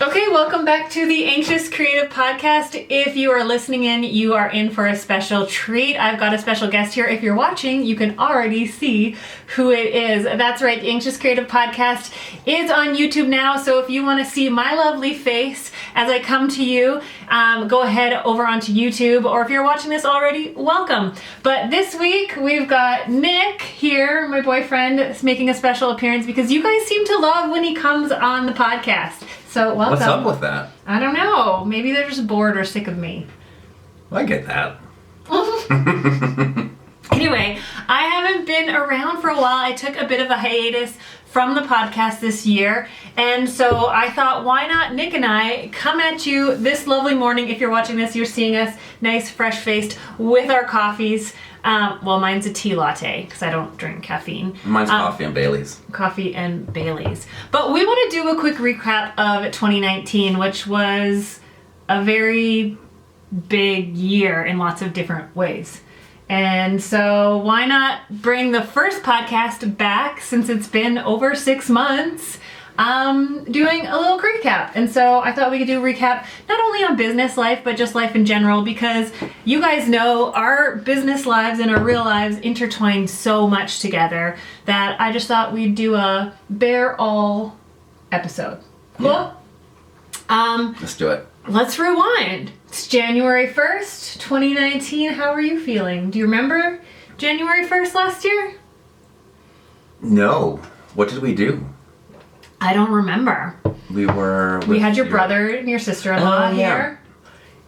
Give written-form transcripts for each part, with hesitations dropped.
Okay, welcome back to the Anxious Creative Podcast. If you are listening in, you are in for a special treat. I've got a special guest here. If you're watching, you can already see who it is. That's right, the Anxious Creative Podcast is on YouTube now, so if you want to see my lovely face as I come to you, go ahead over onto YouTube, or if you're watching this already, welcome. But this week, we've got Nick here, my boyfriend, is making a special appearance because you guys seem to love when he comes on the podcast. So welcome. What's up with that? I don't know. Maybe they're just bored or sick of me. Well, I get that. Anyway, I haven't been around for a while. I took a bit of a hiatus from the podcast this year. And so I thought, why not Nick and I come at you this lovely morning. If you're watching this, you're seeing us nice, fresh-faced with our coffees. Well, mine's a tea latte because I don't drink caffeine. Mine's coffee and Bailey's. Coffee and Bailey's. But we want to do a quick recap of 2019, which was a very big year in lots of different ways. And so why not bring the first podcast back, since it's been over 6 months, doing a little recap. And so I thought we could do a recap not only on business life, but just life in general, because you guys know our business lives and our real lives intertwine so much together that I just thought we'd do a bear all episode. Cool? Yeah. Let's do it. Let's rewind. It's January 1st, 2019. How are you feeling? Do you remember January 1st last year? No. What did we do? I don't remember. We had your brother and your sister-in-law here.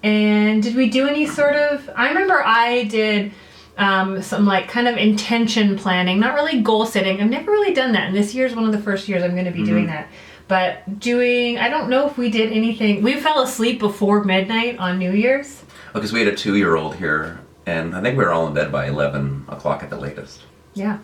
And did we do any sort of... I remember I did some like kind of intention planning, not really goal setting. I've never really done that. And this year is one of the first years I'm going to be doing that. But I don't know if we did anything. We fell asleep before midnight on New Year's. Because we had a 2-year-old here, and I think we were all in bed by 11 o'clock at the latest. Yeah.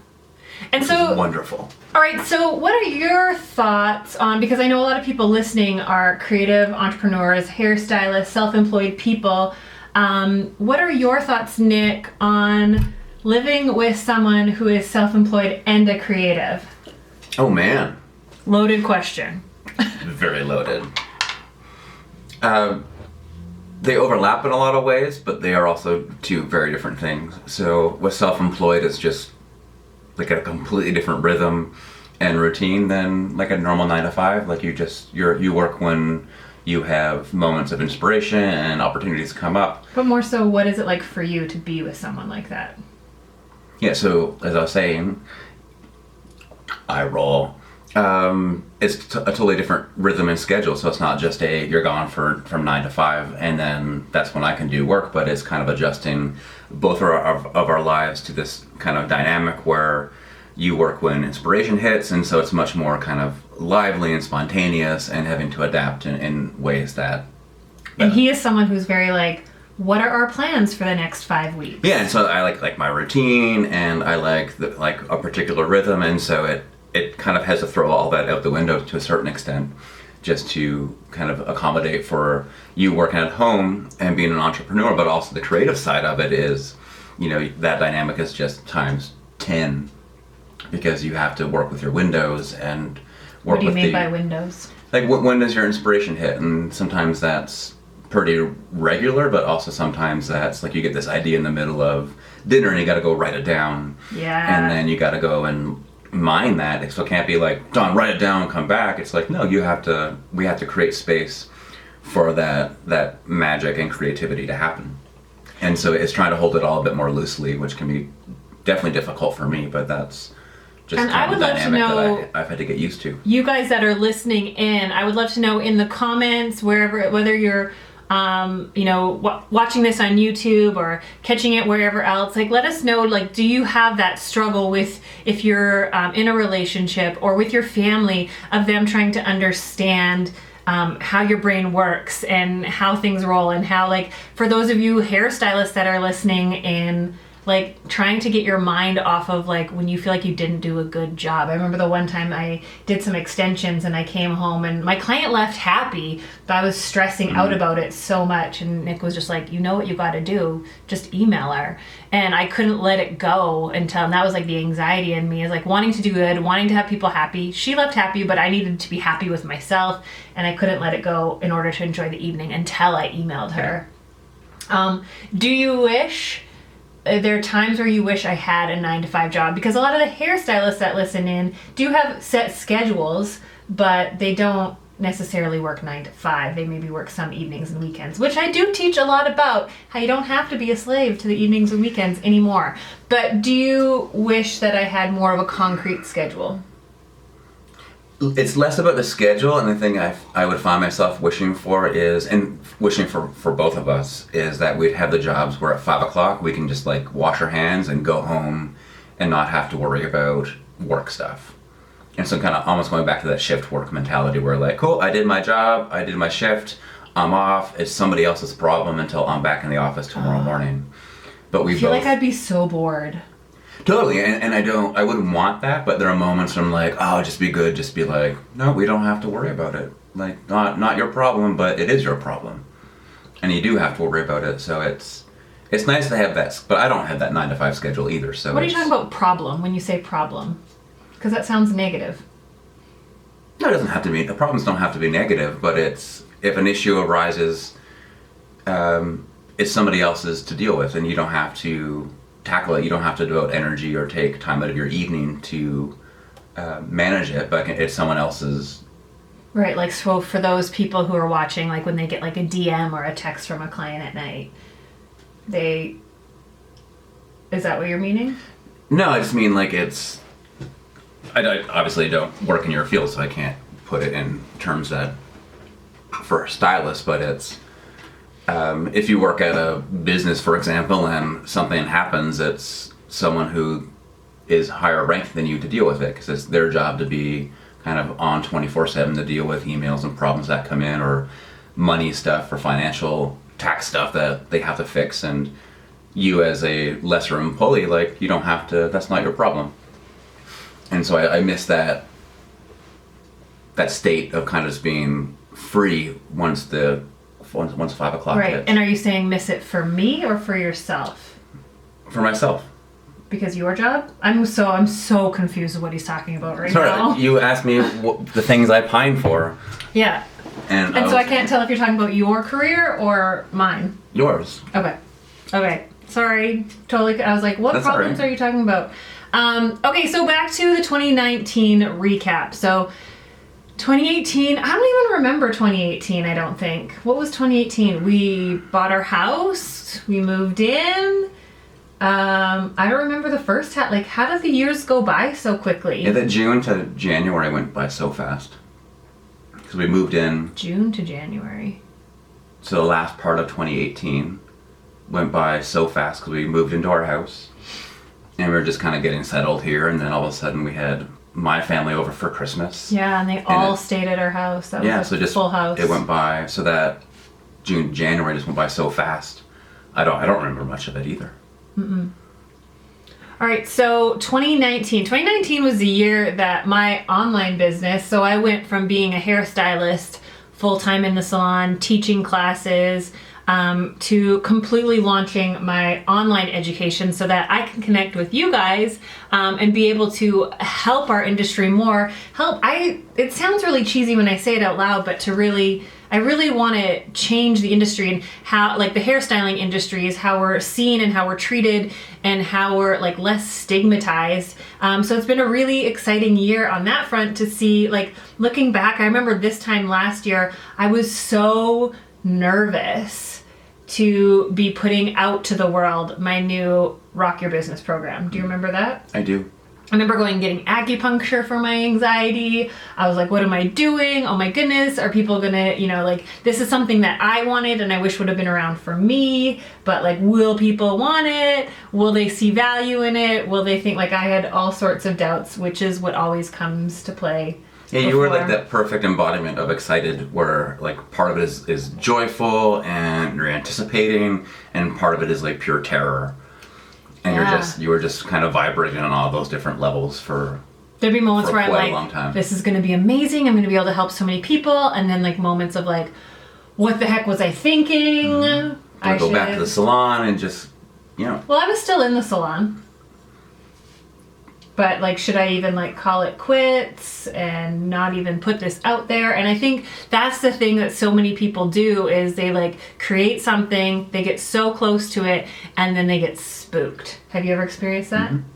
And Which so... is wonderful. All right, so what are your thoughts on, because I know a lot of people listening are creative entrepreneurs, hairstylists, self-employed people. What are your thoughts, Nick, on living with someone who is self-employed and a creative? Oh, man. Loaded question. Very loaded. They overlap in a lot of ways, but they are also two very different things. So with self-employed, it's just like a completely different rhythm and routine than like a normal 9 to 5. Like you work when you have moments of inspiration and opportunities come up. But more so, what is it like for you to be with someone like that? Yeah, so as I was saying, I roll. It's a totally different rhythm and schedule, so it's not just you're gone from 9 to 5 and then that's when I can do work, but it's kind of adjusting both of our lives to this kind of dynamic where you work when inspiration hits, and so it's much more kind of lively and spontaneous and having to adapt in ways that... And he is someone who's very like, what are our plans for the next 5 weeks? Yeah, and so I like my routine, and I like a particular rhythm, and so it kind of has to throw all that out the window to a certain extent, just to kind of accommodate for you working at home and being an entrepreneur, but also the creative side of it is, that dynamic is just times 10, because you have to work with your windows and work with What do you mean by windows? Like when does your inspiration hit? And sometimes that's pretty regular, but also sometimes that's like you get this idea in the middle of dinner and you got to go write it down. Yeah. And then you got to go and mind that. So it can't be like, Don, write it down, come back. It's like, no, we have to create space for that magic and creativity to happen. And so it's trying to hold it all a bit more loosely, which can be definitely difficult for me, but that's just and kind I of would the love to dynamic know, that I've had to get used to. You guys that are listening in, I would love to know in the comments, whether you're watching this on YouTube or catching it wherever else, like let us know, like, do you have that struggle with, if you're in a relationship or with your family, of them trying to understand how your brain works and how things roll, and how, like, for those of you hairstylists that are listening in, like trying to get your mind off of like when you feel like you didn't do a good job. I remember the one time I did some extensions and I came home and my client left happy, but I was stressing out about it so much, and Nick was just like, you know what you got to do, just email her. And I couldn't let it go until, and that was like the anxiety in me, is like wanting to do good, wanting to have people happy. She left happy, but I needed to be happy with myself, and I couldn't let it go in order to enjoy the evening until I emailed her. Do you wish, there are times where you wish I had a 9-to-5 job? Because a lot of the hairstylists that listen in do have set schedules, but they don't necessarily work 9 to 5. They maybe work some evenings and weekends, which I do teach a lot about, how you don't have to be a slave to the evenings and weekends anymore. But do you wish that I had more of a concrete schedule? It's less about the schedule, and the thing I would find myself wishing for is, and wishing for both of us, is that we'd have the jobs where at 5 o'clock we can just like wash our hands and go home and not have to worry about work stuff. And so kind of almost going back to that shift work mentality where like, cool, I did my job, I did my shift, I'm off, it's somebody else's problem until I'm back in the office tomorrow morning. But we I feel both, like I'd be so bored. Totally, and I wouldn't want that, but there are moments where I'm like, oh, just be good, just be like, no, we don't have to worry about it. Like, not your problem, but it is your problem. And you do have to worry about it, so it's nice to have that, but I don't have that 9-to-5 schedule either, so What are you talking about problem when you say problem? Because that sounds negative. No, it doesn't have to be, the problems don't have to be negative, but it's, if an issue arises, it's somebody else's to deal with, and you don't have to tackle it. You don't have to devote energy or take time out of your evening to manage it, but it's someone else's. Right, like, so for those people who are watching, like when they get like a DM or a text from a client at night, is that what you're meaning? No, I just mean like it's, I obviously don't work in your field, so I can't put it in terms that for stylists, but it's, if you work at a business, for example, and something happens, it's someone who is higher ranked than you to deal with it, because it's their job to be kind of on 24/7 to deal with emails and problems that come in, or money stuff or financial tax stuff that they have to fix. And you as a lesser employee, like, you don't have to, that's not your problem. And so I miss that state of kind of just being free once 5 o'clock Right, hits. and are you saying miss it for me or for yourself? For myself. Because your job? I'm so confused with what he's talking about right now. Sorry, you asked me the things I pine for. Yeah. And so I can't tell if you're talking about your career or mine. Yours. Okay. Sorry. Totally. I was like, what That's problems all right. are you talking about? Okay, so back to the 2019 recap. So 2018, I don't even remember 2018, I don't think. What was 2018? We bought our house, we moved in. I don't remember the first half. Like, how did the years go by so quickly? Yeah, the June to January went by so fast. Because we moved in. June to January. So the last part of 2018 went by so fast because we moved into our house. And we were just kind of getting settled here. And then all of a sudden we had my family over for Christmas. Yeah, and they all stayed at our house. That was so just full house. It went by, so that January just went by so fast. I don't remember much of it either. Mm-mm. All right, so 2019 was the year that my online business, so I went from being a hairstylist full-time in the salon, teaching classes, to completely launching my online education so that I can connect with you guys and be able to help our industry more. It sounds really cheesy when I say it out loud, but I really want to change the industry and how, like, the hairstyling industry is how we're seen and how we're treated and how we're like less stigmatized. So it's been a really exciting year on that front to see, like, looking back. I remember this time last year, I was so nervous to be putting out to the world my new Rock Your Business program. Do you remember that? I do. I remember going and getting acupuncture for my anxiety. I was like, what am I doing? Oh my goodness, are people gonna, like, this is something that I wanted and I wish would have been around for me, but like, will people want it? Will they see value in it? Will they think, like, I had all sorts of doubts, which is what always comes to play. Yeah, you were like that perfect embodiment of excited, where like part of it is joyful and you're anticipating, and part of it is like pure terror. And Yeah. you were just kind of vibrating on all those different levels for There'd be moments for where I'm quite a like, long time. this is going to be amazing. I'm going to be able to help so many people. And then like moments of like, what the heck was I thinking? I go back to the salon and just, you know. Well, I was still in the salon. But like, should I even like call it quits and not even put this out there? And I think that's the thing that so many people do is they like create something, they get so close to it, and then they get spooked. Have you ever experienced that? Mm-hmm.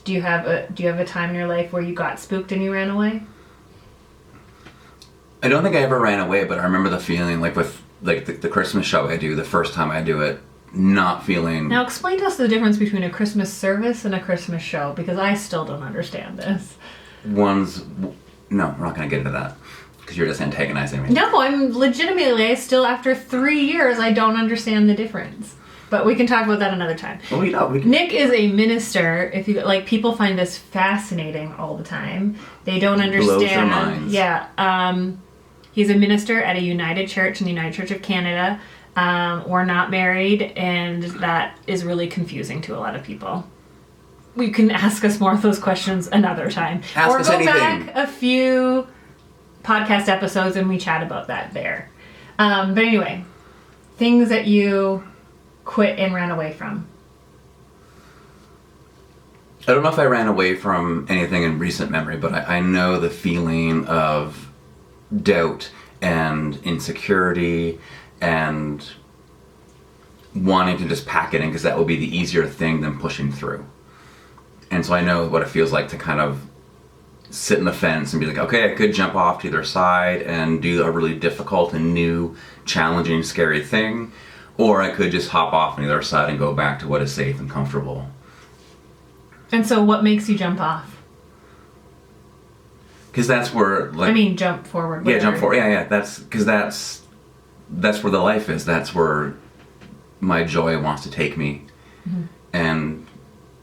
Do you have a time in your life where you got spooked and you ran away? I don't think I ever ran away, but I remember the feeling like with like the Christmas show I do, the first time I do it, not feeling... Now explain to us the difference between a Christmas service and a Christmas show, because I still don't understand this. One's... No, we're not going to get into that, because you're just antagonizing me. No, I'm legitimately, still after 3 years, I don't understand the difference. But we can talk about that another time. Well, we can... Nick is a minister. If you like, people find this fascinating all the time. They don't understand. Blows their minds. Yeah. He's a minister at a United Church in the United Church of Canada. We're not married, and that is really confusing to a lot of people. We can ask us more of those questions another time. Ask or us go anything. back a few podcast episodes and we chat about that there. But anyway, things that you quit and ran away from. I don't know if I ran away from anything in recent memory, but I know the feeling of doubt and insecurity and wanting to just pack it in because that will be the easier thing than pushing through. And so I know what it feels like to kind of sit in the fence and be like, okay, I could jump off to either side and do a really difficult and new, challenging, scary thing, or I could just hop off on the other side and go back to what is safe and comfortable. And so what makes you jump off? Because that's where, like... I mean, jump forward. Yeah, whatever. jump forward. Yeah. That's where the life is. That's where my joy wants to take me. Mm-hmm. And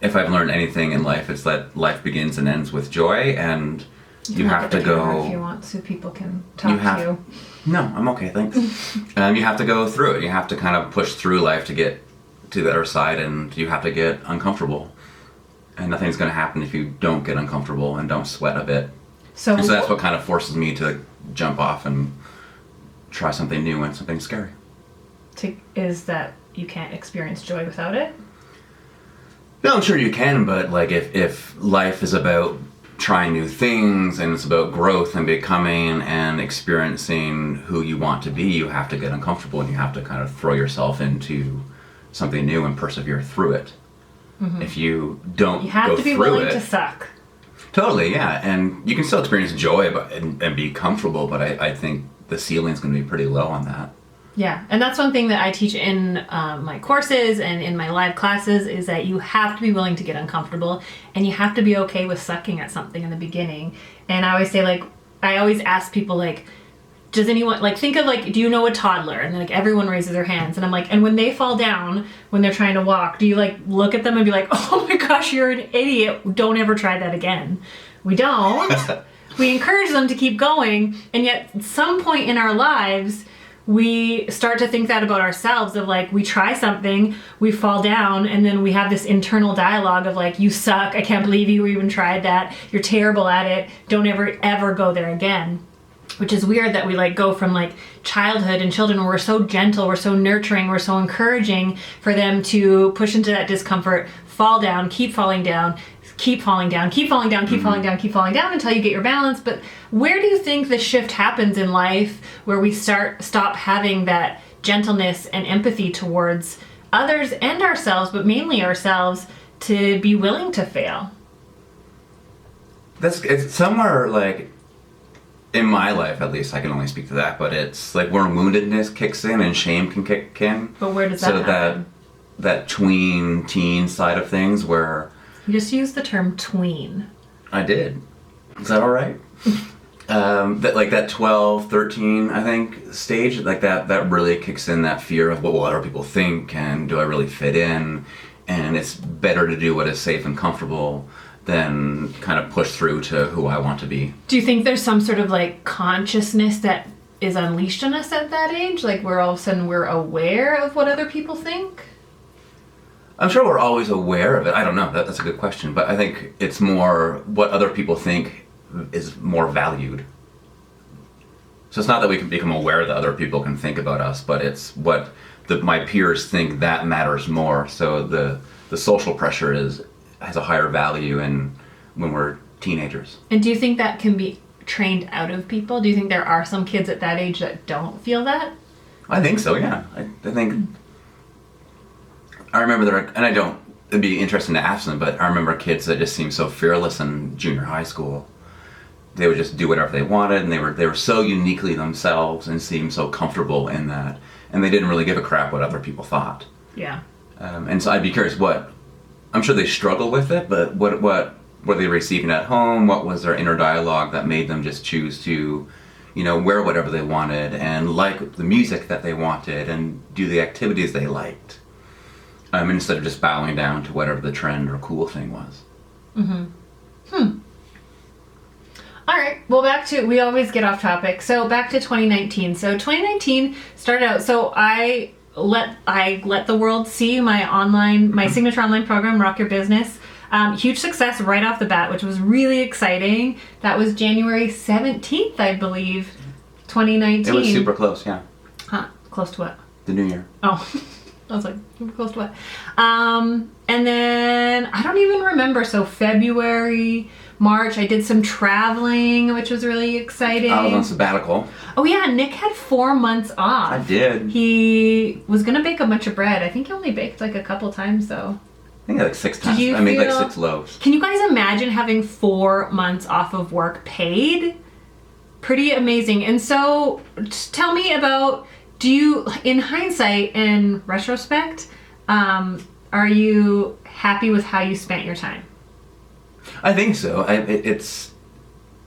if I've learned anything in life, it's that life begins and ends with joy, and you have to go... If you want, so people can talk to you. No, I'm okay, thanks. You have to go through it. You have to kind of push through life to get to the other side, and you have to get uncomfortable. And nothing's going to happen if you don't get uncomfortable and don't sweat a bit. So that's what kind of forces me to jump off and try something new and something scary. Is that you can't experience joy without it? No, I'm sure you can, but like if life is about trying new things and it's about growth and becoming and experiencing who you want to be, you have to get uncomfortable and you have to kind of throw yourself into something new and persevere through it. Mm-hmm. If you don't You have go to be through willing it, to suck. Totally, yeah. And you can still experience joy and be comfortable, but I think the ceiling's going to be pretty low on that. Yeah, and that's one thing that I teach in my courses and in my live classes is that you have to be willing to get uncomfortable and you have to be okay with sucking at something in the beginning. And I always say, like, I always ask people, like, does anyone, like, think of, like, do you know a toddler? And, like, everyone raises their hands. And I'm like, and when they fall down, when they're trying to walk, do you, like, look at them and be like, oh my gosh, you're an idiot. Don't ever try that again. We don't. We encourage them to keep going. And yet, at some point in our lives, we start to think that about ourselves of, like, we try something, we fall down, and then we have this internal dialogue of, like, you suck. I can't believe you even tried that. You're terrible at it. Don't ever go there again. Which is weird that we like go from like childhood and children where we're so gentle, we're so nurturing, we're so encouraging for them to push into that discomfort, fall down, keep falling down, keep falling down, keep falling down, keep falling down, keep falling down until you get your balance. But where do you think the shift happens in life where we stop having that gentleness and empathy towards others and ourselves, but mainly ourselves, to be willing to fail? It's somewhere like... In my life, at least, I can only speak to that, but it's like where woundedness kicks in and shame can kick in. But where does that happen? that tween teen side of things where... You just used the term tween. I did. Is that all right? that 12, 13, I think, stage, like that really kicks in that fear of what will other people think and do I really fit in? And it's better to do what is safe and comfortable than kind of push through to who I want to be. Do you think there's some sort of like consciousness that is unleashed on us at that age? Like where all of a sudden we're aware of what other people think? I'm sure we're always aware of it. I don't know. That's a good question. But I think it's more what other people think is more valued. So it's not that we can become aware that other people can think about us, but it's what my peers think that matters more. So the social pressure has a higher value when we're teenagers. And do you think that can be trained out of people? Do you think there are some kids at that age that don't feel that? I think so, yeah. I think... I remember it'd be interesting to ask them, but I remember kids that just seemed so fearless in junior high school. They would just do whatever they wanted, and they were so uniquely themselves and seemed so comfortable in that. And they didn't really give a crap what other people thought. Yeah. And so I'd be curious I'm sure they struggle with it, but what were they receiving at home? What was their inner dialogue that made them just choose to, wear whatever they wanted and like the music that they wanted and do the activities they liked, instead of just bowing down to whatever the trend or cool thing was. All right. Well, we always get off topic. So back to 2019. So 2019 started out. So I let the world see my signature online program, Rock Your Business. Huge success right off the bat, which was really exciting. That was January 17th, I believe, 2019. It was super close, yeah. Huh? Close to what? The new year. Oh, I was like, super close to what? And then I don't even remember. So February, March, I did some traveling, which was really exciting. I was on sabbatical. Oh yeah, Nick had 4 months off. I did. He was gonna bake a bunch of bread. I think he only baked like a couple times though. I think like 6 times. I made like 6 loaves. Can you guys imagine having 4 months off of work paid? Pretty amazing. And so tell me about, in hindsight, in retrospect, are you happy with how you spent your time? I think so. It's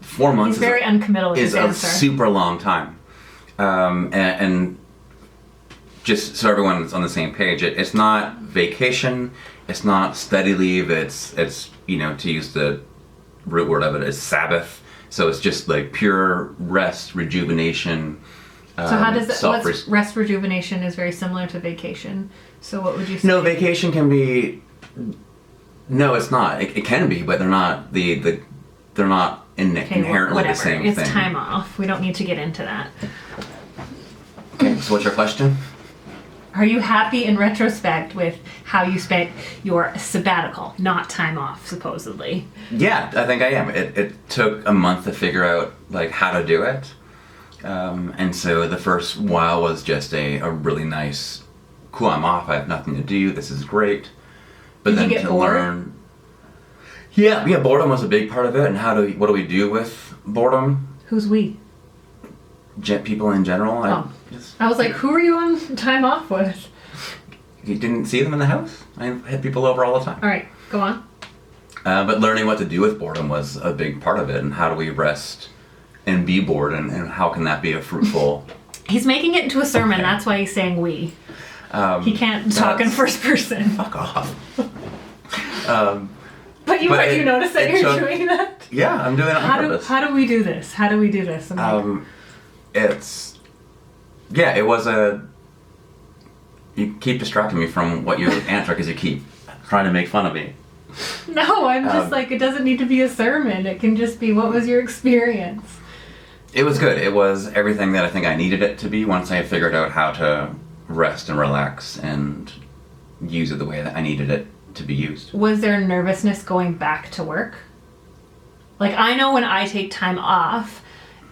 4 months. He's very uncommittal with his answer. A super long time, and just so everyone's on the same page, it's not vacation, it's not study leave. It's to use the root word of it, it's Sabbath. So it's just like pure rest, rejuvenation. So how does it? Rest rejuvenation is very similar to vacation. So what would you say? No, vacation can be. No, it's not. It can be, but they're not they're not inherently the same thing. It's time off. We don't need to get into that. Okay, so what's your question? Are you happy in retrospect with how you spent your sabbatical, not time off, supposedly? Yeah, I think I am. It took a month to figure out like how to do it, and so the first while was just a really nice, cool. I'm off. I have nothing to do. This is great. But Did then you get to bored? learn. Yeah, boredom was a big part of it. And what do we do with boredom? Who's we? People in general. I was like, who are you on time off with? You didn't see them in the house? I had people over all the time. All right, go on. But learning what to do with boredom was a big part of it. And how do we rest and be bored? And how can that be a fruitful... He's making it into a sermon. Okay. That's why he's saying we. He can't talk in first person. Fuck off. But you notice that you're doing that? Yeah, I'm doing it on purpose. How do we do this? It was you keep distracting me from what you answer because you keep trying to make fun of me. No, I'm just it doesn't need to be a sermon. It can just be, what was your experience? It was good. It was everything that I think I needed it to be once I figured out how to rest and relax and use it the way that I needed it to be used. Was there nervousness going back to work? Like, I know when I take time off,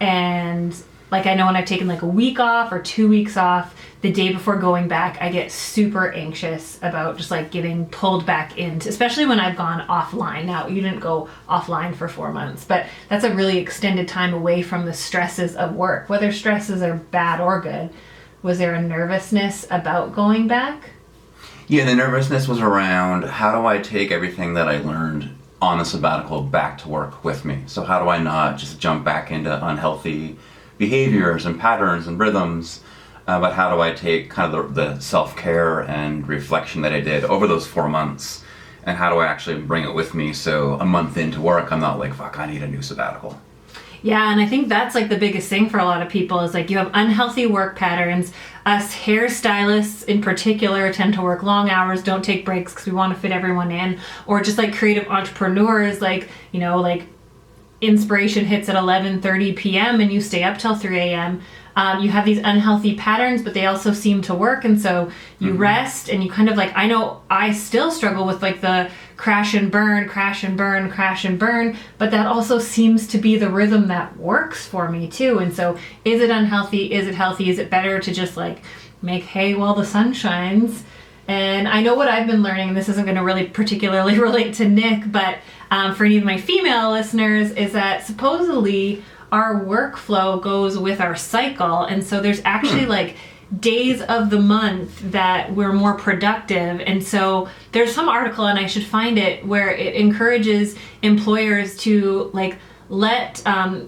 and like I know when I've taken like a week off or 2 weeks off, the day before going back, I get super anxious about just like getting pulled back into, especially when I've gone offline. Now, you didn't go offline for 4 months, but that's a really extended time away from the stresses of work, whether stresses are bad or good. Was there a nervousness about going back? Yeah, the nervousness was around how do I take everything that I learned on a sabbatical back to work with me? So how do I not just jump back into unhealthy behaviors and patterns and rhythms? But how do I take kind of the self-care and reflection that I did over those 4 months, and how do I actually bring it with me so a month into work I'm not like, fuck, I need a new sabbatical? Yeah, and I think that's like the biggest thing for a lot of people is like you have unhealthy work patterns. Us hairstylists in particular tend to work long hours, don't take breaks because we want to fit everyone in. Or just like creative entrepreneurs, like, you know, like inspiration hits at 11:30 p.m. and you stay up till 3 a.m. You have these unhealthy patterns, but they also seem to work. And so you rest and you kind of like, I know I still struggle with like the crash and burn, crash and burn, crash and burn, but that also seems to be the rhythm that works for me too. And so is it unhealthy? Is it healthy? Is it better to just like make hay while the sun shines? And I know what I've been learning, and this isn't going to really particularly relate to Nick, but for any of my female listeners, is that supposedly our workflow goes with our cycle. And so there's actually like days of the month that we're more productive. And so there's some article, and I should find it, where it encourages employers to like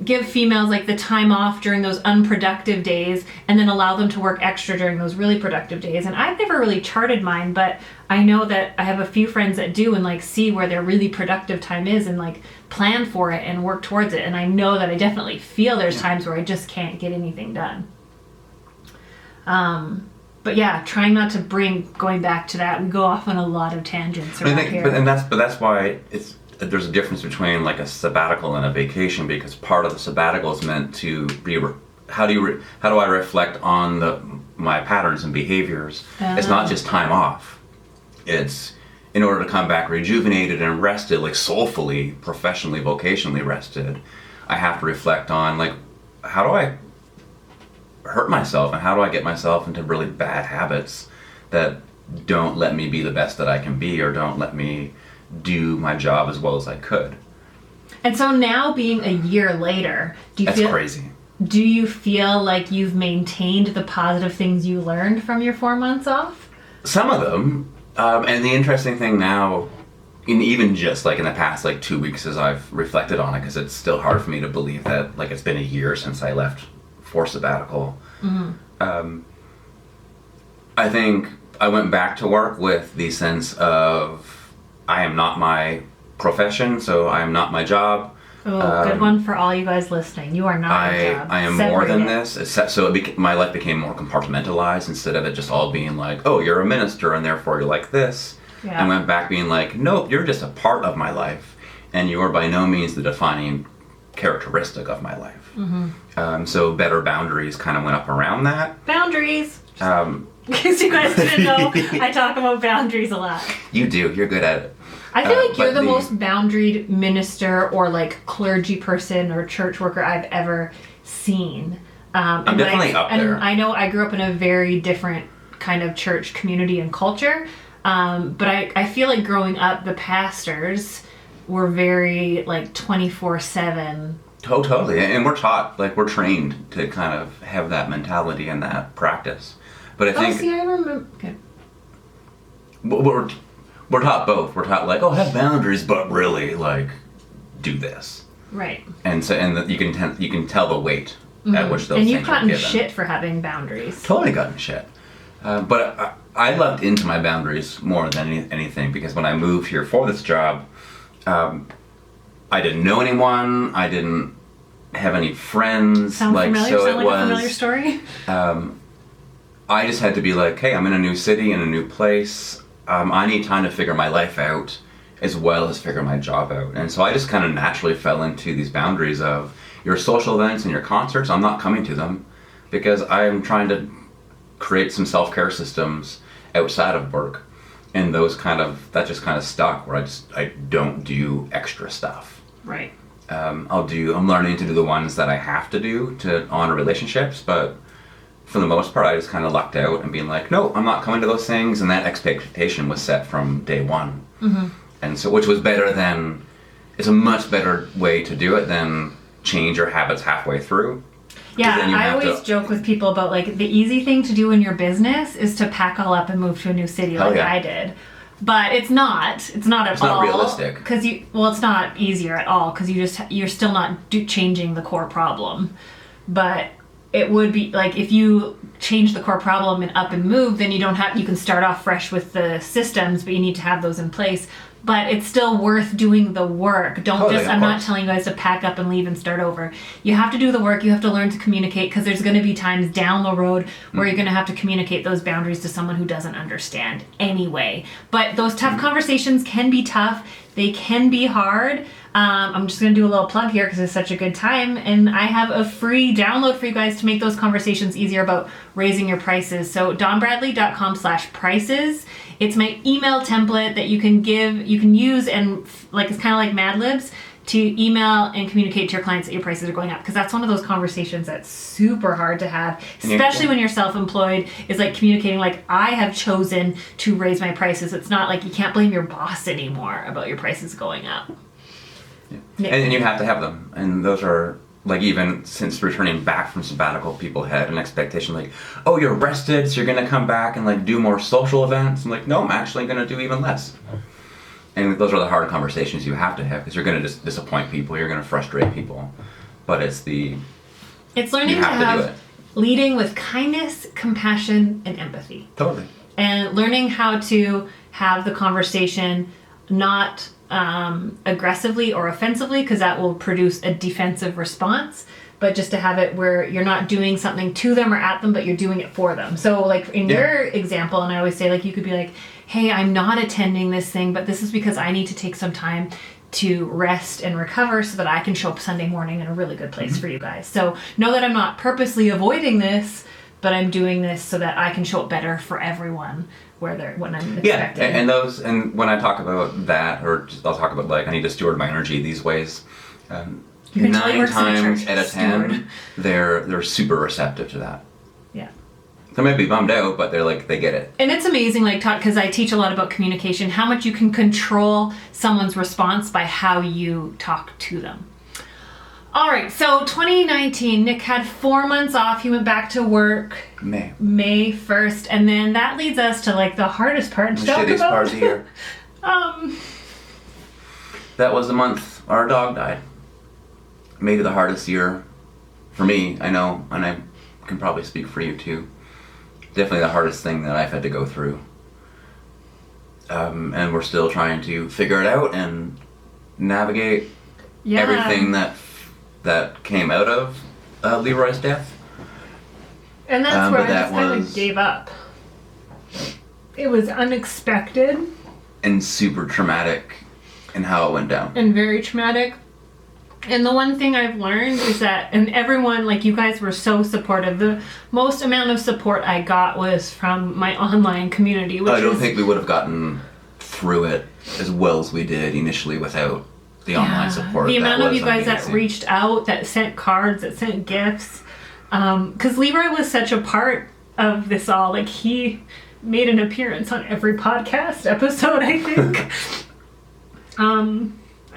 give females like the time off during those unproductive days and then allow them to work extra during those really productive days. And I've never really charted mine, but I know that I have a few friends that do and like see where their really productive time is and like plan for it and work towards it. And I know that I definitely feel there's times where I just can't get anything done. But yeah, trying not to going back to that, we go off on a lot of tangents around here. But that's why there's a difference between like a sabbatical and a vacation, because part of the sabbatical is meant to be how do I reflect on my patterns and behaviors. It's not just time off. It's in order to come back rejuvenated and rested, like soulfully, professionally, vocationally rested. I have to reflect on like, how do I hurt myself and how do I get myself into really bad habits that don't let me be the best that I can be, or don't let me do my job as well as I could. And so now, being a year later, That's crazy. Do you feel like you've maintained the positive things you learned from your 4 months off? Some of them. And the interesting thing now, even just like in the past like 2 weeks as I've reflected on it, because it's still hard for me to believe that like it's been a year since I left for sabbatical. I think I went back to work with the sense of I am not my profession, so I am not my job. Oh, good one for all you guys listening. You are not your job. I am more than this. So my life became more compartmentalized instead of it just all being like, oh, you're a minister and therefore you're like this. Yeah. I went back being like, nope, you're just a part of my life, and you are by no means the defining characteristic of my life. So better boundaries kind of went up around that. Boundaries. Because you guys didn't know, I talk about boundaries a lot. You do. You're good at it. I feel like you're the most boundaried minister or like clergy person or church worker I've ever seen. I'm definitely up there. And I know I grew up in a very different kind of church community and culture. But I feel like growing up, the pastors were very like 24/7. Oh, totally. And we're taught, like we're trained to kind of have that mentality and that practice. But I think I remember. Okay. We're taught both. We're taught like, oh, have boundaries, but really like do this. Right. And so you can tell the weight at which those and things you've gotten are given. shit for having boundaries. Totally gotten shit. But I loved into my boundaries more than anything, because when I moved here for this job, I didn't know anyone. I didn't have any friends. Sound familiar? So Sound it like was a familiar story? I just had to be like, hey, I'm in a new city, in a new place. I need time to figure my life out as well as figure my job out. And so I just kind of naturally fell into these boundaries of your social events and your concerts. I'm not coming to them because I'm trying to create some self-care systems outside of work. And that just kind of stuck, where I don't do extra stuff. Right. I'm learning to do the ones that I have to do to honor relationships, but for the most part, I just kind of lucked out and being like, no, I'm not coming to those things. And that expectation was set from day one. And so, which was it's a much better way to do it than change your habits halfway through. Yeah, I always joke with people about like the easy thing to do in your business is to pack all up and move to a new city like I did. But it's not at all. It's not realistic. Because it's not easier at all because you're still not changing the core problem. But it would be like if you change the core problem and up and move, then you can start off fresh with the systems, but you need to have those in place. but it's still worth doing the work. Don't Totally, just, of I'm not course. telling you guys to pack up and leave and start over. You have to do the work. You have to learn to communicate, because there's going to be times down the road where you're going to have to communicate those boundaries to someone who doesn't understand anyway. But those tough conversations can be tough. They can be hard. I'm just going to do a little plug here because it's such a good time. And I have a free download for you guys to make those conversations easier about raising your prices. So donbradley.com/prices. It's my email template that you can use, and like, it's kind of like Mad Libs, to email and communicate to your clients that your prices are going up. Because that's one of those conversations that's super hard to have, especially when you're self-employed, is like communicating like, I have chosen to raise my prices. It's not like you can't blame your boss anymore about your prices going up. Yeah. And you have to have them. And those are, like, even since returning back from sabbatical, people had an expectation like, oh, you're rested, so you're going to come back and like do more social events. I'm like, no, I'm actually going to do even less. And those are the hard conversations you have to have, because you're going to disappoint people, you're going to frustrate people. But it's learning to have leading with kindness, compassion, and empathy. Totally. And learning how to have the conversation not aggressively or offensively, because that will produce a defensive response, but just to have it where you're not doing something to them or at them, but you're doing it for them. So like in your example, and I always say, like, you could be like, hey, I'm not attending this thing, but this is because I need to take some time to rest and recover so that I can show up Sunday morning in a really good place for you guys. So know that I'm not purposely avoiding this, but I'm doing this so that I can show up better for everyone when I'm expecting. And when I talk about that, or I'll talk about, like, I need to steward my energy these ways. 9 times out of 10, they're super receptive to that. Yeah. They might be bummed out, but they're like, they get it. And it's amazing, like, because I teach a lot about communication, how much you can control someone's response by how you talk to them. All right, so 2019, Nick had 4 months off. He went back to work May 1st, and then that leads us to, like, the hardest part to talk about. Part of the year. That was the month our dog died. Maybe the hardest year for me, I know, and I can probably speak for you too. Definitely the hardest thing that I've had to go through. And we're still trying to figure it out and navigate everything that came out of Leroy's death. And that's where I just kind of gave up. It was unexpected. And super traumatic in how it went down. And very traumatic. And the one thing I've learned is that, and everyone, like, you guys were so supportive. The most amount of support I got was from my online community. Which I don't think we would have gotten through it as well as we did initially without the online support. The amount of you guys that reached out, that sent cards, that sent gifts. Because Leroy was such a part of this all. Like, he made an appearance on every podcast episode, I think. I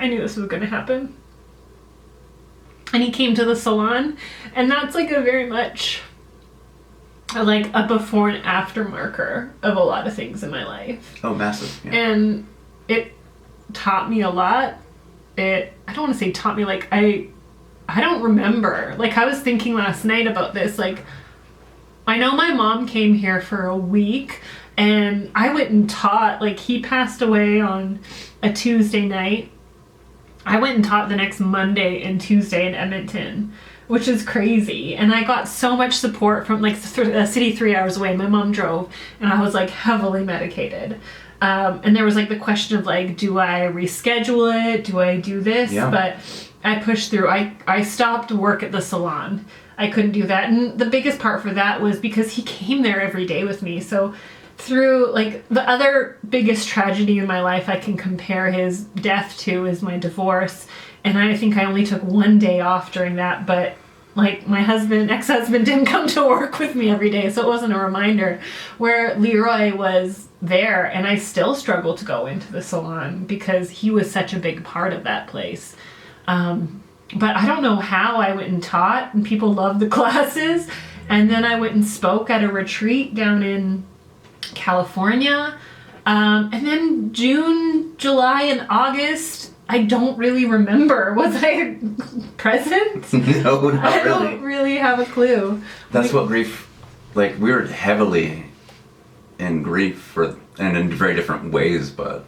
knew this was going to happen. And he came to the salon, and that's like a very much like a before and after marker of a lot of things in my life. Oh, massive. Yeah. And it taught me a lot. I don't want to say taught me, like, I don't remember. Like, I was thinking last night about this, like, I know my mom came here for a week, and I went and taught, like, he passed away on a Tuesday night. I went and taught the next Monday and Tuesday in Edmonton, which is crazy. And I got so much support from, like, a city 3 hours away. My mom drove, and I was, like, heavily medicated. And there was, like, the question of, like, do I reschedule it? Do I do this? Yeah. But I pushed through. I stopped work at the salon. I couldn't do that. And the biggest part for that was because he came there every day with me. So through, like, the other biggest tragedy in my life I can compare his death to is my divorce. And I think I only took 1 day off during that, but, like, my ex-husband didn't come to work with me every day, so it wasn't a reminder. Where Leroy was there, and I still struggle to go into the salon because he was such a big part of that place. But I don't know how I went and taught, and people loved the classes. And then I went and spoke at a retreat down in California. And then June, July, and August, I don't really remember. Was I present? No, not I don't really have a clue. That's what grief, like, we were heavily in grief and in very different ways, but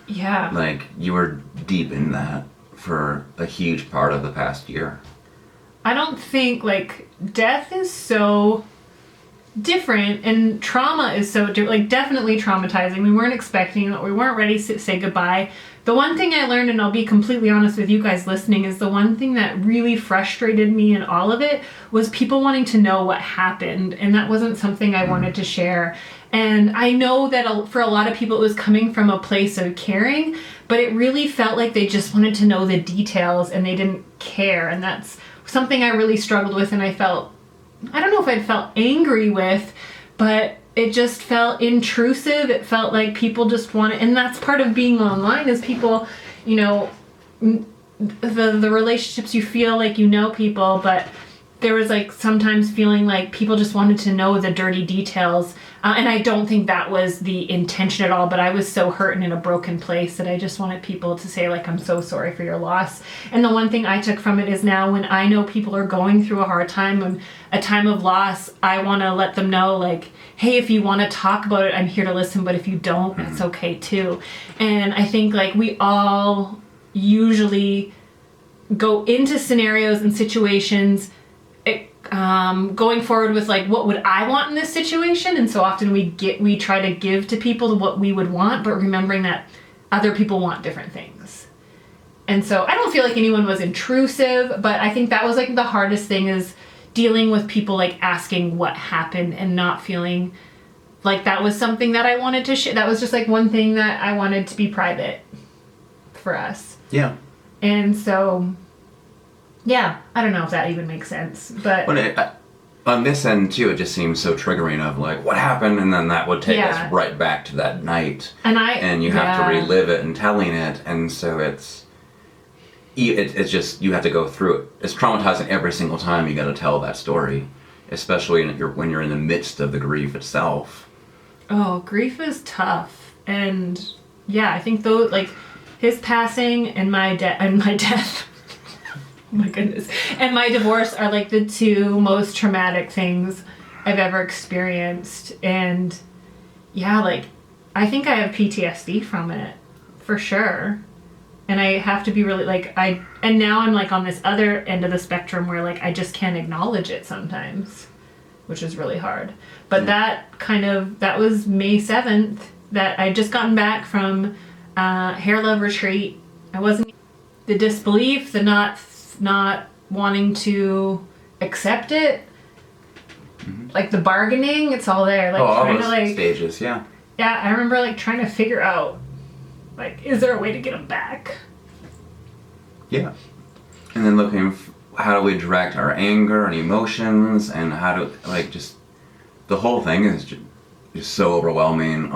Yeah. Like, you were deep in that for a huge part of the past year. I don't think, like, death is so different and trauma is so like definitely traumatizing. We weren't expecting it. We weren't ready to say goodbye. The one thing I learned, and I'll be completely honest with you guys listening, is the one thing that really frustrated me in all of it was people wanting to know what happened, and that wasn't something I wanted to share. And I know that for a lot of people it was coming from a place of caring, but it really felt like they just wanted to know the details and they didn't care, and that's something I really struggled with. And I don't know if I felt angry with, but it just felt intrusive. It felt like people just wanted, and that's part of being online, is people, you know, the relationships, you feel like you know people, but there was like sometimes feeling like people just wanted to know the dirty details. And I don't think that was the intention at all, but I was so hurt and in a broken place that I just wanted people to say, like, I'm so sorry for your loss. And the one thing I took from it is now when I know people are going through a hard time and a time of loss, I want to let them know, like, hey, if you want to talk about it, I'm here to listen, but if you don't, it's okay too. And I think, like, we all usually go into scenarios and situations going forward with, like, what would I want in this situation? And so often we try to give to people what we would want, but remembering that other people want different things. And so I don't feel like anyone was intrusive, but I think that was, like, the hardest thing, is dealing with people, like, asking what happened and not feeling like that was something that I wanted to share. That was just, like, one thing that I wanted to be private for us. Yeah. And so, yeah, I don't know if that even makes sense, but on this end too, it just seems so triggering of, like, what happened, and then that would take us right back to that night, and you have to relive it and telling it, and so it's just, you have to go through it. It's traumatizing every single time you got to tell that story, especially when you're in the midst of the grief itself. Oh, grief is tough, and yeah, I think though, like, his passing and my death. Oh my goodness. And my divorce are, like, the two most traumatic things I've ever experienced. And yeah, like, I think I have PTSD from it, for sure. And I have to be really, like, and now I'm, like, on this other end of the spectrum where, like, I just can't acknowledge it sometimes, which is really hard. But that was May 7th, that I'd just gotten back from Hair Love Retreat. I wasn't, the disbelief, the not wanting to accept it, like the bargaining, it's all there, like, all trying those to, like, stages. Yeah, I remember, like, trying to figure out, like, is there a way to get them back? Yeah. And then looking, how do we direct our anger and emotions, and how do, like, just the whole thing is just so overwhelming.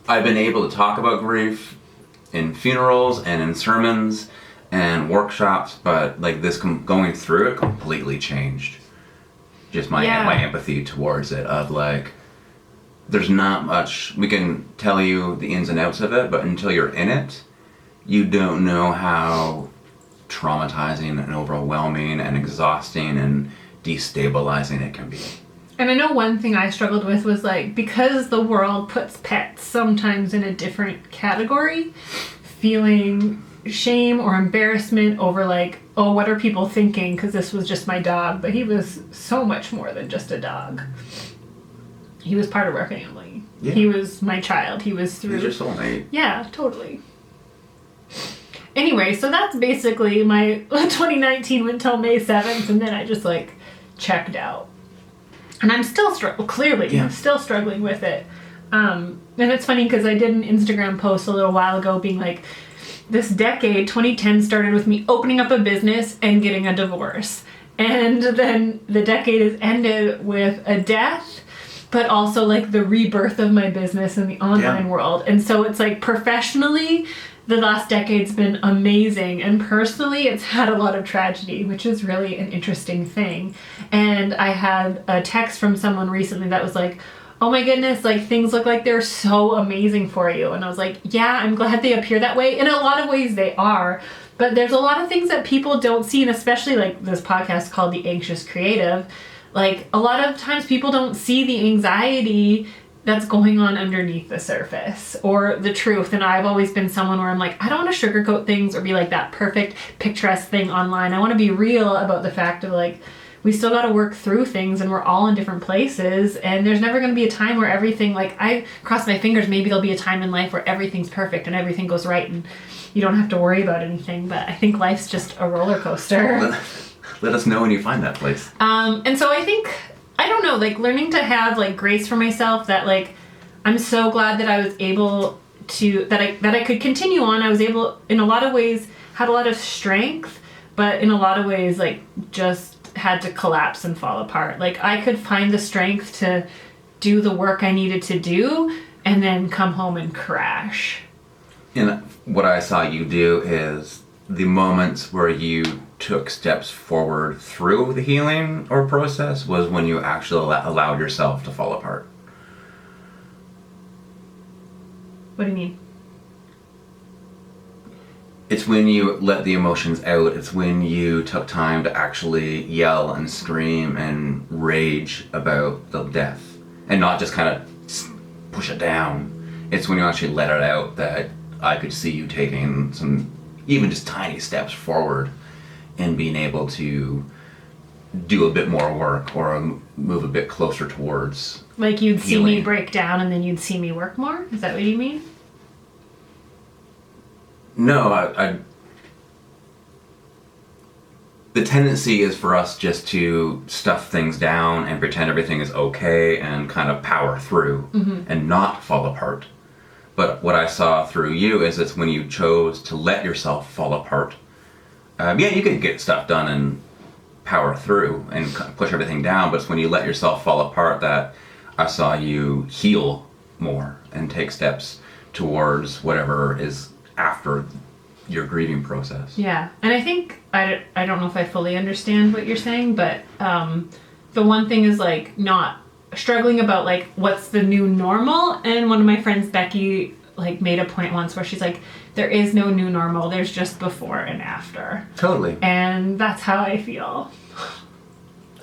I've been able to talk about grief in funerals and in sermons and workshops, but, like, this going through it completely changed just my empathy towards it, of, like, there's not much we can tell you the ins and outs of it, but until you're in it, you don't know how traumatizing and overwhelming and exhausting and destabilizing it can be. And I know one thing I struggled with was, like, because the world puts pets sometimes in a different category, feeling shame or embarrassment over, like, oh, what are people thinking, because this was just my dog, but he was so much more than just a dog. He was part of our family. Yeah. He was my child. He was through... He's your soulmate. Yeah, totally. Anyway, so that's basically my 2019 went till May 7th, and then I just, like, checked out. And I'm still I'm still struggling with it. And it's funny because I did an Instagram post a little while ago being like, this decade, 2010, started with me opening up a business and getting a divorce. And then the decade has ended with a death, but also, like, the rebirth of my business in the online world. And so it's, like, professionally, the last decade's been amazing, and personally it's had a lot of tragedy, which is really an interesting thing. And I had a text from someone recently that was like, oh my goodness, like, things look like they're so amazing for you. And I was like, yeah, I'm glad they appear that way. In a lot of ways they are, but there's a lot of things that people don't see, and especially, like, this podcast called The Anxious Creative, like, a lot of times people don't see the anxiety that's going on underneath the surface, or the truth. And I've always been someone where I'm like, I don't want to sugarcoat things or be like that perfect picturesque thing online. I want to be real about the fact of like, we still got to work through things, and we're all in different places, and there's never going to be a time where everything, like, I cross my fingers, maybe there'll be a time in life where everything's perfect and everything goes right and you don't have to worry about anything. But I think life's just a roller coaster. Let us know when you find that place. And so I think, I don't know, like, learning to have like grace for myself, that like, I'm so glad that I was able to, that I could continue on. I was able, in a lot of ways, had a lot of strength, but in a lot of ways, like, just had to collapse and fall apart. Like, I could find the strength to do the work I needed to do and then come home and crash. And what I saw you do is the moments where you took steps forward through the healing or process was when you actually allowed yourself to fall apart. What do you mean? It's when you let the emotions out. It's when you took time to actually yell and scream and rage about the death and not just kind of push it down. It's when you actually let it out that I could see you taking some, even just tiny steps forward and being able to do a bit more work or move a bit closer towards like, you'd see healing. me break down and then you'd see me work more? Is that what you mean? No, the tendency is for us just to stuff things down and pretend everything is okay and kind of power through and not fall apart. But what I saw through you is it's when you chose to let yourself fall apart. Yeah, you could get stuff done and power through and push everything down, but it's when you let yourself fall apart that I saw you heal more and take steps towards whatever is after your grieving process. Yeah, and I think, I don't know if I fully understand what you're saying, but the one thing is like not struggling about like what's the new normal. And one of my friends, Becky, like made a point once where she's like, there is no new normal, there's just before and after. Totally. And that's how I feel.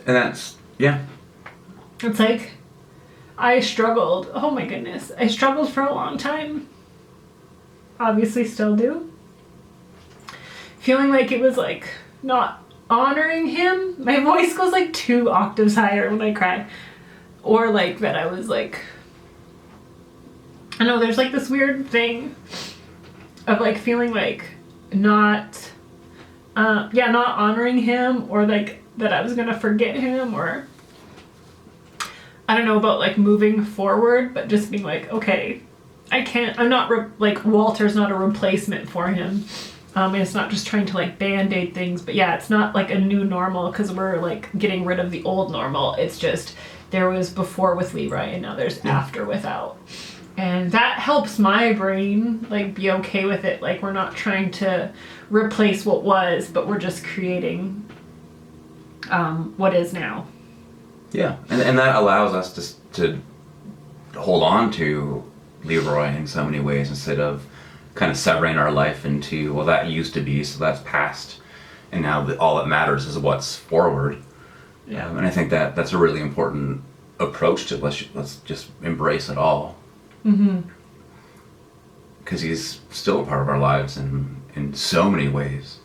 And that's, yeah. It's like, I struggled, oh my goodness, I struggled for a long time. Obviously still do. Feeling like it was like not honoring him. My voice goes like 2 octaves higher when I cry. Or like that I was like, I know there's like this weird thing of like feeling like not honoring him, or like that I was gonna forget him, or I don't know about like moving forward, but just being like, okay, I'm not like Walter's not a replacement for him. And it's not just trying to like band-aid things, but yeah, it's not like a new normal because we're like getting rid of the old normal. It's just there was before with Leroy and now there's after without. And that helps my brain like be okay with it. Like, we're not trying to replace what was, but we're just creating what is now. Yeah, and that allows us to hold on to Leroy in so many ways instead of kind of severing our life into, well, that used to be, so that's past, and now all that matters is what's forward. Yeah. And I think that's a really important approach to let's just embrace it all. Mm-hmm. Because he's still a part of our lives in so many ways.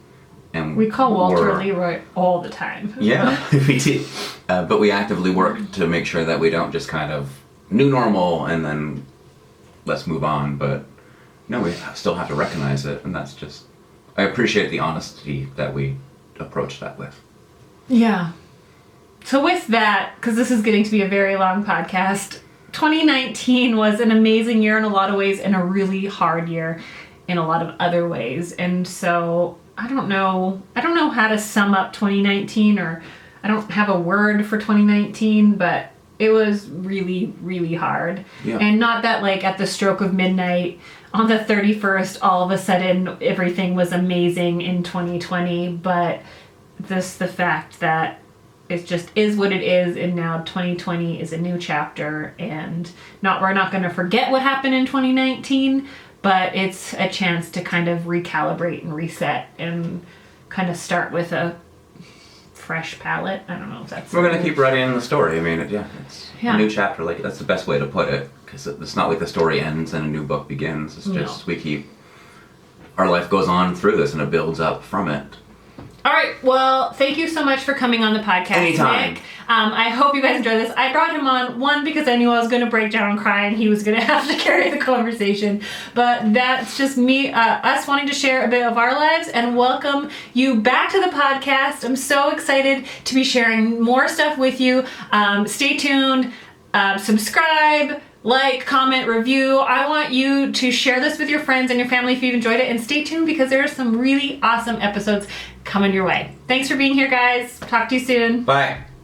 And we call Walter Leroy all the time. Yeah, we do. But we actively work to make sure that we don't just kind of new normal and then let's move on. But no, we still have to recognize it, and that's just, I appreciate the honesty that we approach that with. Yeah. So with that, because this is getting to be a very long podcast, 2019 was an amazing year in a lot of ways and a really hard year in a lot of other ways. And so I don't know how to sum up 2019, or I don't have a word for 2019, but it was really, really hard. Yeah. And not that like at the stroke of midnight on the 31st, all of a sudden everything was amazing in 2020, but the fact that it just is what it is, and now 2020 is a new chapter, and we're not going to forget what happened in 2019, but it's a chance to kind of recalibrate and reset and kind of start with a fresh palette. I don't know if that's... We're going to keep writing the story. I mean, it's Yeah. a new chapter. Like, that's the best way to put it. Because it's not like the story ends and a new book begins. It's just our life goes on through this and it builds up from it. All right. Well, thank you so much for coming on the podcast, Anytime. Nick. I hope you guys enjoyed this. I brought him on, one, because I knew I was going to break down and cry and he was going to have to carry the conversation. But that's just me, us wanting to share a bit of our lives and welcome you back to the podcast. I'm so excited to be sharing more stuff with you. Stay tuned. Subscribe. Like, comment, review. I want you to share this with your friends and your family if you've enjoyed it. And stay tuned because there are some really awesome episodes coming your way. Thanks for being here, guys. Talk to you soon. Bye.